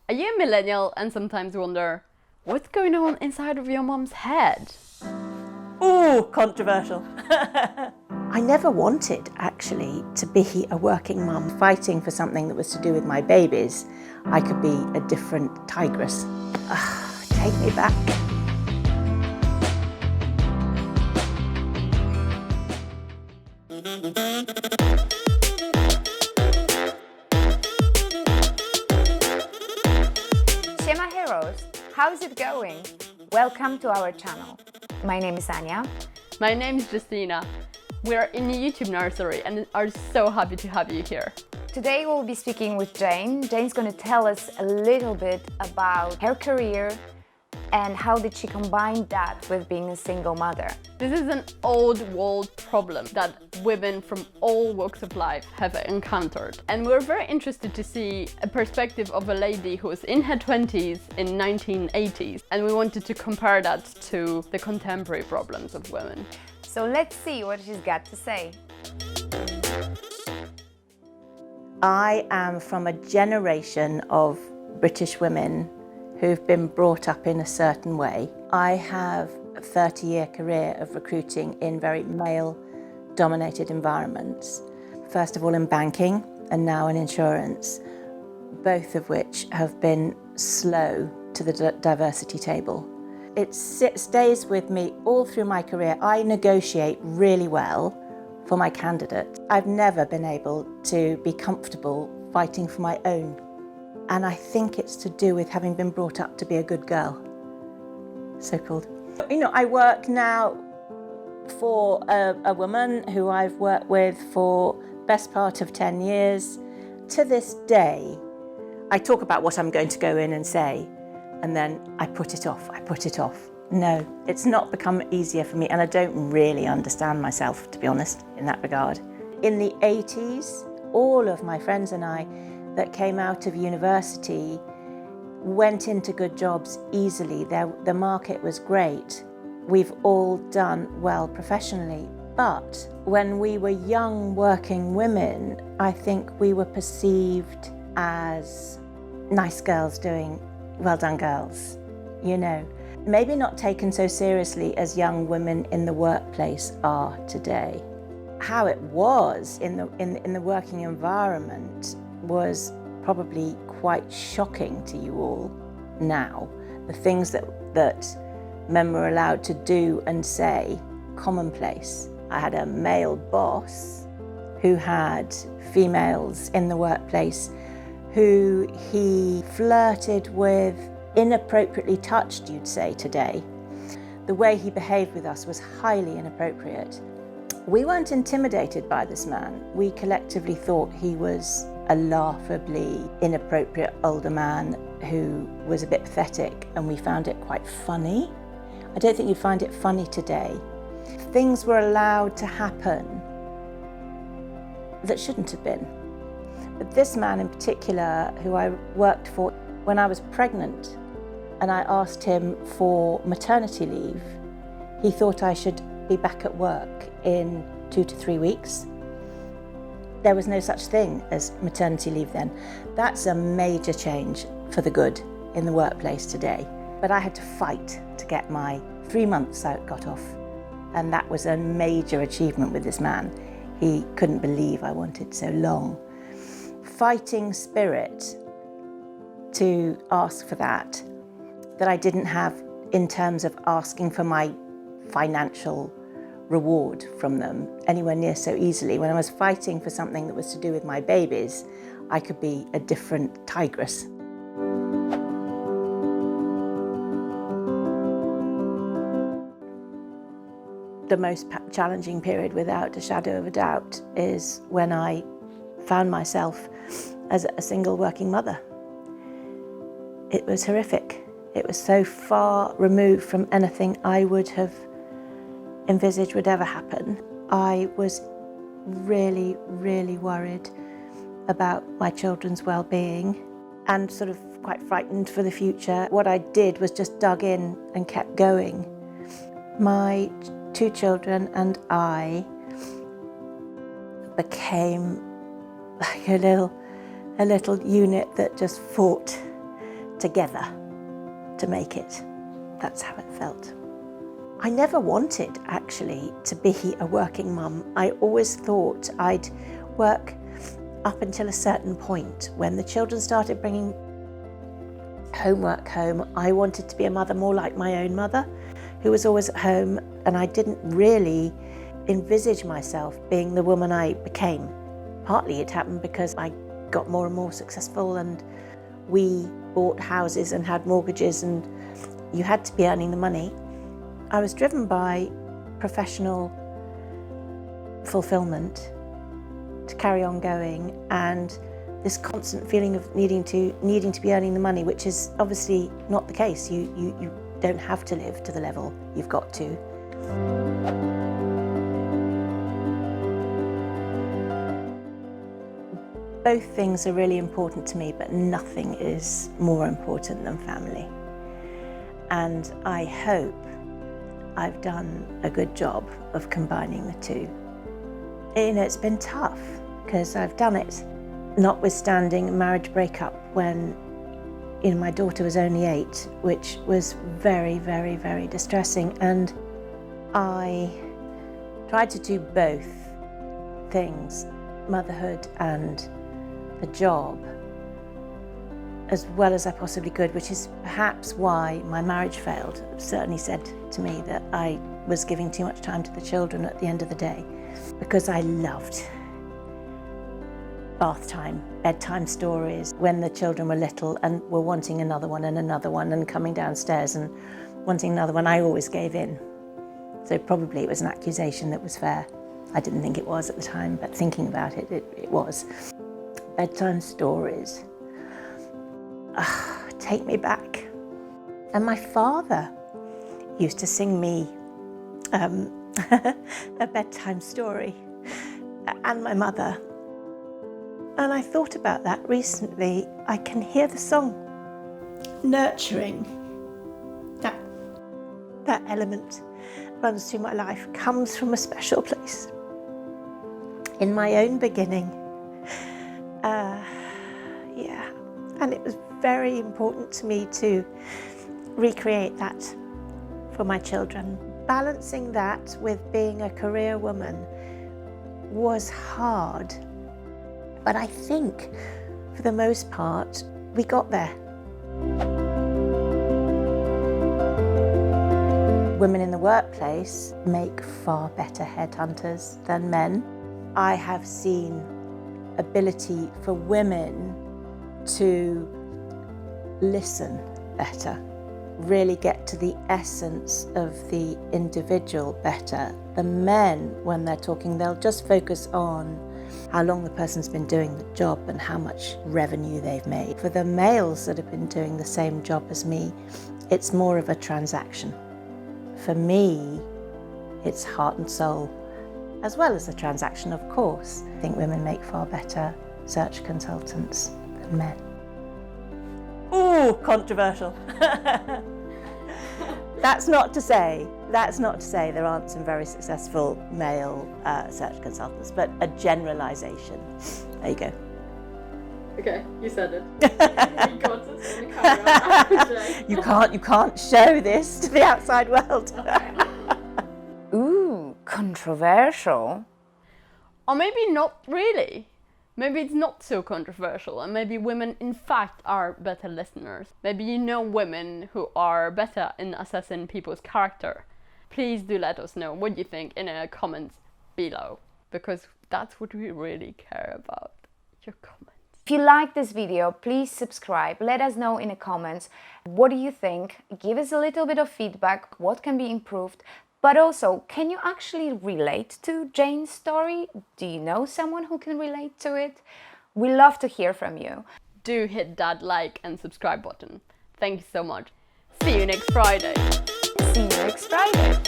Are you a millennial and sometimes wonder, what's going on inside of your mom's head? Ooh, controversial. I never wanted, actually, to be a working mum. Fighting for something that was to do with my babies, I could be a different tigress. Take me back. Shema Heroes, how's it going? Welcome to our channel. My name is Anya. My name is Justina. We're in a YouTube nursery and are so happy to have you here. Today we'll be speaking with Jane. Jane's going to tell us a little bit about her career and how did she combine that with being a single mother. This is an old world problem that women from all walks of life have encountered. And we're very interested to see a perspective of a lady who was in her 20s in 1980s. And we wanted to compare that to the contemporary problems of women. So let's see what she's got to say. I am from a generation of British women who've been brought up in a certain way. I have a 30-year career of recruiting in very male-dominated environments. First of all in banking and now in insurance, both of which have been slow to the diversity table. It stays with me all through my career. I negotiate really well for my candidate. I've never been able to be comfortable fighting for my own. And I think it's to do with having been brought up to be a good girl, so-called. You know, I work now for a woman who I've worked with for the best part of 10 years. To this day, I talk about what I'm going to go in and say, and then I put it off. No, it's not become easier for me, and I don't really understand myself, to be honest, in that regard. In the 80s, all of my friends and I that came out of university went into good jobs easily. The market was great. We've all done well professionally. But when we were young working women, I think we were perceived as nice girls doing well done girls, you know. Maybe not taken so seriously as young women in the workplace are today. How it was in the working environment was probably quite shocking to you all now. The things that men were allowed to do and say, commonplace. I had a male boss who had females in the workplace who he flirted with, inappropriately touched, you'd say today. The way he behaved with us was highly inappropriate. We weren't intimidated by this man. We collectively thought he was a laughably inappropriate older man who was a bit pathetic, and we found it quite funny. I don't think you'd find it funny today. Things were allowed to happen that shouldn't have been. But this man in particular, who I worked for, when I was pregnant and I asked him for maternity leave, he thought I should be back at work in 2 to 3 weeks. There was no such thing as maternity leave then. That's a major change for the good in the workplace today. But I had to fight to get my 3 months out got off. And that was a major achievement with this man. He couldn't believe I wanted so long. Fighting spirit to ask for that I didn't have in terms of asking for my financial reward from them anywhere near so easily. When I was fighting for something that was to do with my babies, I could be a different tigress. The most challenging period, without a shadow of a doubt, is when I found myself as a single working mother. It was horrific. It was so far removed from anything I would have envisaged would ever happen. I was really, really worried about my children's well-being and sort of quite frightened for the future. What I did was just dug in and kept going. My 2 children and I became like a little unit that just fought together to make it. That's how it felt. I never wanted, actually, to be a working mum. I always thought I'd work up until a certain point. When the children started bringing homework home, I wanted to be a mother more like my own mother, who was always at home, and I didn't really envisage myself being the woman I became. Partly it happened because I got more and more successful, and we bought houses and had mortgages, and you had to be earning the money. I was driven by professional fulfillment to carry on going, and this constant feeling of needing to be earning the money, which is obviously not the case. You don't have to live to the level you've got to. Both things are really important to me, but nothing is more important than family. And I hope I've done a good job of combining the two. You know, it's been tough because I've done it, notwithstanding a marriage breakup when, you know, my daughter was only 8, which was very, very, very distressing. And I tried to do both things, motherhood and the job, as well as I possibly could, which is perhaps why my marriage failed. It certainly said to me that I was giving too much time to the children at the end of the day, because I loved bath time, bedtime stories when the children were little and were wanting another one and coming downstairs and wanting another one. I always gave in. So probably it was an accusation that was fair. I didn't think it was at the time, but thinking about it, it was. Bedtime stories. Take me back. And my father used to sing me a bedtime story, and my mother. And I thought about that recently. I can hear the song. Nurturing, that element runs through my life, comes from a special place. In my own beginning, and it was very important to me to recreate that for my children. Balancing that with being a career woman was hard, but I think for the most part we got there. Women in the workplace make far better headhunters than men. I have seen ability for women to listen better, really get to the essence of the individual better. The men, when they're talking, they'll just focus on how long the person's been doing the job and how much revenue they've made. For the males that have been doing the same job as me, it's more of a transaction. For me, it's heart and soul, as well as a transaction, of course. I think women make far better search consultants than men. Ooh, controversial. That's not to say there aren't some very successful male search consultants, but a generalisation. There you go. Okay, you said it. You got us in the camera. You can't show this to the outside world. Ooh, controversial. Or maybe not really. Maybe it's not so controversial, and maybe women in fact are better listeners. Maybe you know women who are better in assessing people's character. Please do let us know what you think in the comments below, because that's what we really care about, your comments. If you like this video, please subscribe. Let us know in the comments, what do you think? Give us a little bit of feedback, what can be improved. But also, can you actually relate to Jane's story? Do you know someone who can relate to it? We love to hear from you. Do hit that like and subscribe button. Thank you so much. See you next Friday. See you next Friday.